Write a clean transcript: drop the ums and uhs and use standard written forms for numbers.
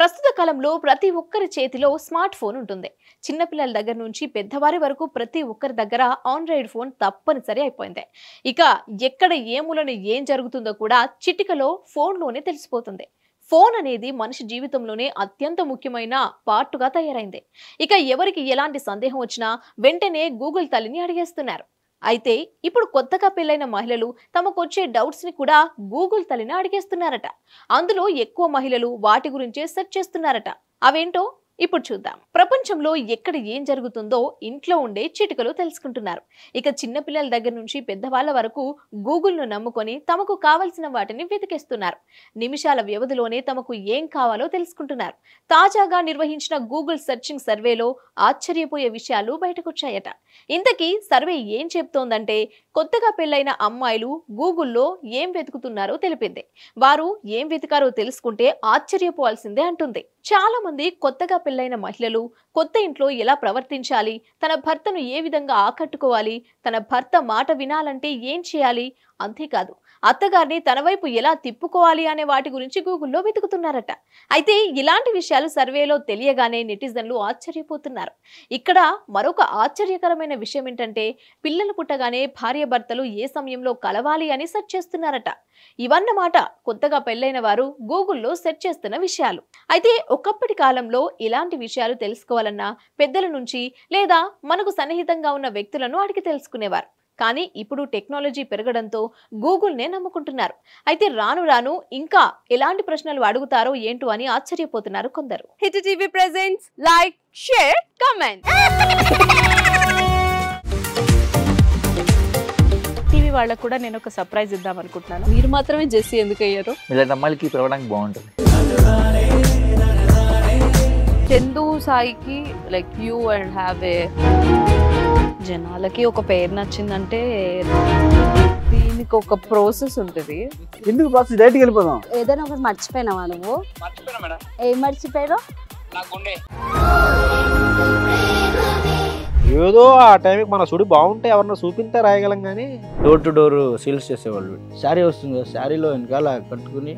ప్రస్తుత కాలంలో ప్రతి ఒక్కరి చేతిలో స్మార్ట్ ఫోన్ ఉంటుంది. చిన్నపిల్లల దగ్గర నుంచి పెద్దవారి వరకు ప్రతి ఒక్కరి దగ్గర ఆండ్రాయిడ్ ఫోన్ తప్పనిసరి అయిపోయింది. ఇక ఎక్కడ ఏ మూలన ఏం జరుగుతుందో కూడా చిటికలో ఫోన్లోనే తెలిసిపోతుంది. ఫోన్ అనేది మనిషి జీవితంలోనే అత్యంత ముఖ్యమైన పార్టుగా తయారైంది. ఇక ఎవరికి ఎలాంటి సందేహం వచ్చినా వెంటనే గూగుల్ తల్లిని అడిగేస్తున్నారు. అయితే ఇప్పుడు కొత్తగా పెళ్లైన మహిళలు తమకొచ్చే డౌట్స్ ని కూడా గూగుల్ తల్లిని అడిగేస్తున్నారట. అందులో ఎక్కువ మహిళలు వాటి గురించే సెర్చ్ చేస్తున్నారట. అవేంటో ఇప్పుడు చూద్దాం. ప్రపంచంలో ఎక్కడ ఏం జరుగుతుందో ఇంట్లో ఉండే చిటికలో తెలుసుకుంటున్నారు. ఇక చిన్నపిల్లల దగ్గర నుంచి పెద్దవాళ్ల వరకు గూగుల్ను నమ్ముకొని తమకు కావలసిన వాటిని వెతికేస్తున్నారు. నిమిషాల వ్యవధిలోనే తమకు ఏం కావాలో తెలుసుకుంటున్నారు. తాజాగా నిర్వహించిన గూగుల్ సెర్చింగ్ సర్వేలో ఆశ్చర్యపోయే విషయాలు బయటకొచ్చాయట. ఇంతకీ సర్వే ఏం చెప్తోందంటే, కొత్తగా పెళ్లైన అమ్మాయిలు గూగుల్లో ఏం వెతుకుతున్నారో తెలిపింది. వారు ఏం వెతికారో తెలుసుకుంటే ఆశ్చర్యపోవాల్సిందే అంటుంది. చాలా మంది కొత్తగా పెళ్లైన మహిళలు కొత్త ఇంట్లో ఎలా ప్రవర్తించాలి, తన భర్తను ఏ విధంగా ఆకట్టుకోవాలి, తన భర్త మాట వినాలంటే ఏం చేయాలి, అంతేకాదు అత్తగారిని తన వైపు ఎలా తిప్పుకోవాలి అనే వాటి గురించి గూగుల్లో వెతుకుతున్నారట. అయితే ఇలాంటి విషయాలు సర్వేలో తెలియగానే నెటిజన్లు ఆశ్చర్యపోతున్నారు. ఇక్కడ మరొక ఆశ్చర్యకరమైన విషయం ఏంటంటే, పిల్లలు పుట్టగానే భార్యాభర్తలు ఏ సమయంలో కలవాలి అని సెర్చ్ చేస్తున్నారట. ఇవన్నమాట కొత్తగా పెళ్లైన వారు గూగుల్లో సెర్చ్ చేస్తున్న విషయాలు. అయితే ఒకప్పటి కాలంలో ఇలాంటి విషయాలు తెలుసుకోవాలన్నా పెద్దల నుంచి లేదా మనకు సన్నిహితంగా ఉన్న వ్యక్తులను అడిగి తెలుసుకునేవారు. కానీ ఇప్పుడు టెక్నాలజీ పెరగడంతో గూగుల్నే నమ్ముకుంటున్నారు. అయితే రాను రాను ఇంకా ఎలాంటి ప్రశ్నలు అడుగుతారో ఏంటో అని ఆశ్చర్యపోతున్నారు కొందరు. Hit TV presents like, share, comment. TV వాళ్ళకు కూడా నేను ఒక సర్ప్రైజ్ ఇద్దాం అనుకుంటున్నాను. మీరు మాత్రమే జెస్సీ ఎందుకు అయ్యారు? ఇలాంటి అమ్మాయిలకి పిలవడానికి బాగుంటుంది. చందు సాయికి like you and have a జనాలకి ఒక పేరు నచ్చిందంటే దీనికి ఒక ప్రాసెస్ ఉంటుంది. ఎందుకు బాక్స్ డైరెక్ట్‌గా వెళ్ళిపోదాం. ఏదైనా ఒకటి మర్చిపోయినావా నువ్వు? మర్చిపోయినా మేడం. ఏం మర్చిపోయారు? నా గుండె. ఏదో ఆ టైంకి మన సుడి బాగుంటే ఎవరన్నా చూపింటే రాయగలం కానీ డోర్ టు డోర్ సేల్స్ చేసేవాళ్ళు. శారీ వస్తుంది, శారీలో వెనకాల కట్టుకుని